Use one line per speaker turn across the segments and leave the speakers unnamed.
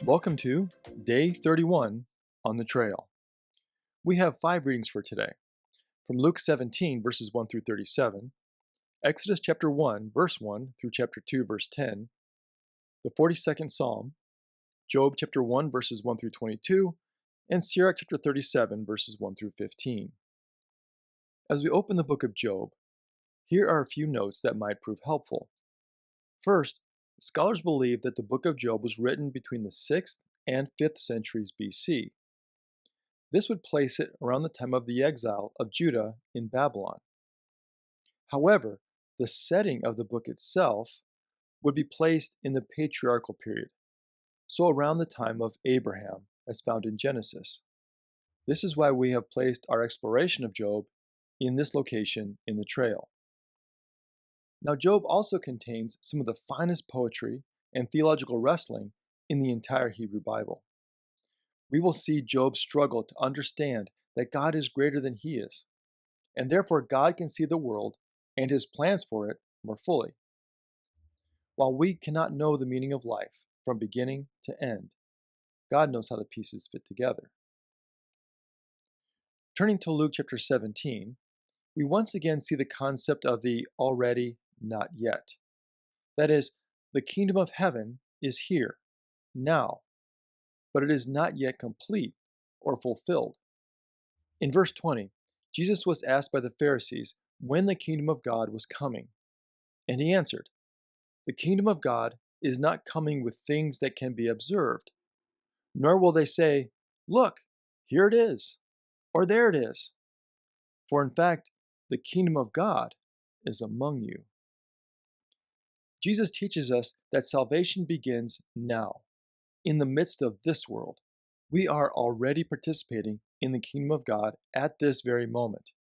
Welcome to Day 31 on the Trail. We have 5 readings for today from Luke 17, verses 1 through 37, Exodus chapter 1, verse 1 through chapter 2, verse 10, the 42nd Psalm, Job chapter 1, verses 1 through 22, and Sirach chapter 37, verses 1 through 15. As we open the book of Job, here are a few notes that might prove helpful. First, scholars believe that the book of Job was written between the 6th and 5th centuries BC. This would place it around the time of the exile of Judah in Babylon. However, the setting of the book itself would be placed in the patriarchal period, so around the time of Abraham, as found in Genesis. This is why we have placed our exploration of Job in this location in the trail. Now, Job also contains some of the finest poetry and theological wrestling in the entire Hebrew Bible. We will see Job struggle to understand that God is greater than he is, and therefore God can see the world and his plans for it more fully. While we cannot know the meaning of life from beginning to end, God knows how the pieces fit together. Turning to Luke chapter 17, we once again see the concept of the already, not yet. That is, the kingdom of heaven is here, now, but it is not yet complete or fulfilled. In verse 20, Jesus was asked by the Pharisees when the kingdom of God was coming, and he answered, "The kingdom of God is not coming with things that can be observed, nor will they say, 'Look, here it is,' or 'there it is.' For in fact, the kingdom of God is among you." Jesus teaches us that salvation begins now, in the midst of this world. We are already participating in the kingdom of God at this very moment.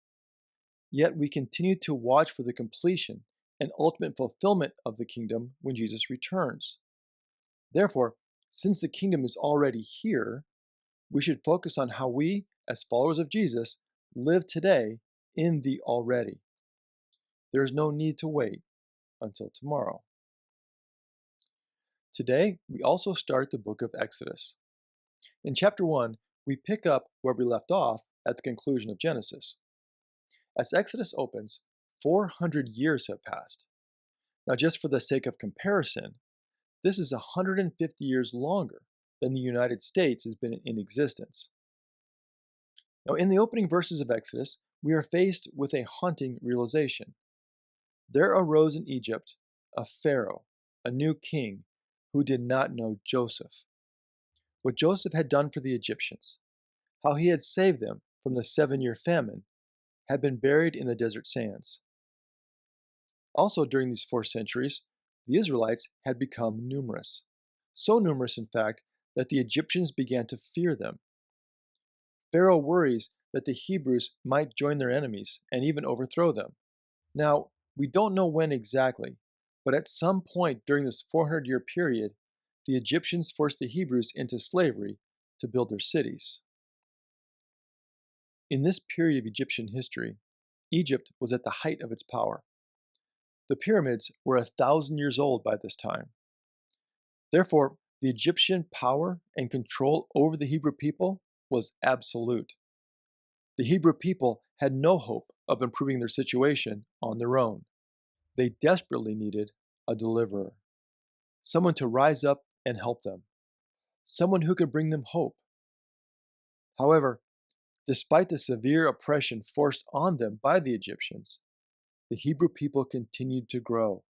Yet we continue to watch for the completion and ultimate fulfillment of the kingdom when Jesus returns. Therefore, since the kingdom is already here, we should focus on how we, as followers of Jesus, live today in the already. There is no need to wait until tomorrow. Today, we also start the book of Exodus. In chapter 1, we pick up where we left off at the conclusion of Genesis. As Exodus opens, 400 years have passed. Now, just for the sake of comparison, this is 150 years longer than the United States has been in existence. Now, in the opening verses of Exodus, we are faced with a haunting realization. There arose in Egypt a Pharaoh, a new king, who did not know Joseph. What Joseph had done for the Egyptians, how he had saved them from the 7-year famine, had been buried in the desert sands. Also, during these 4 centuries, the Israelites had become numerous. So numerous, in fact, that the Egyptians began to fear them. Pharaoh worries that the Hebrews might join their enemies and even overthrow them. Now, we don't know when exactly, but at some point during this 400-year period, the Egyptians forced the Hebrews into slavery to build their cities. In this period of Egyptian history, Egypt was at the height of its power. The pyramids were 1,000 years old by this time. Therefore, the Egyptian power and control over the Hebrew people was absolute. The Hebrew people had no hope of improving their situation on their own. They desperately needed a deliverer, someone to rise up and help them, someone who could bring them hope. However, despite the severe oppression forced on them by the Egyptians, the Hebrew people continued to grow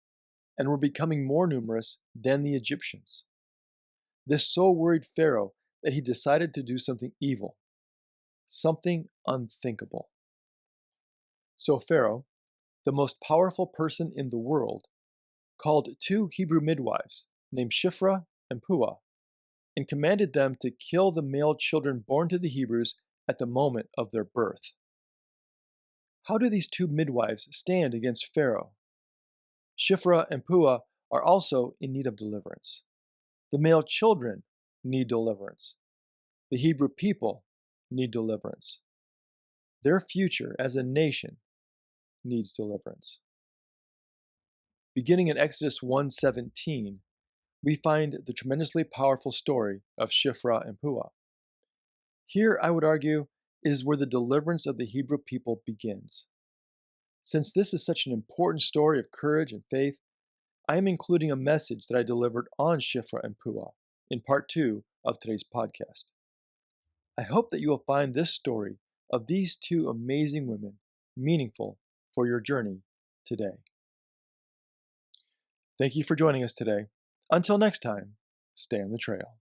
and were becoming more numerous than the Egyptians. This so worried Pharaoh that he decided to do something evil, something unthinkable. So Pharaoh, the most powerful person in the world, called 2 Hebrew midwives named Shiphrah and Puah and commanded them to kill the male children born to the Hebrews at the moment of their birth. How do these 2 midwives stand against Pharaoh? Shiphrah and Puah are also in need of deliverance. The male children need deliverance. The Hebrew people need deliverance. Their future as a nation needs deliverance. Beginning in Exodus 1:17, we find the tremendously powerful story of Shiphrah and Puah. Here, I would argue, is where the deliverance of the Hebrew people begins. Since this is such an important story of courage and faith, I am including a message that I delivered on Shiphrah and Puah in part 2 of today's podcast. I hope that you will find this story of these two amazing women meaningful for your journey today. Thank you for joining us today. Until next time, stay on the trail.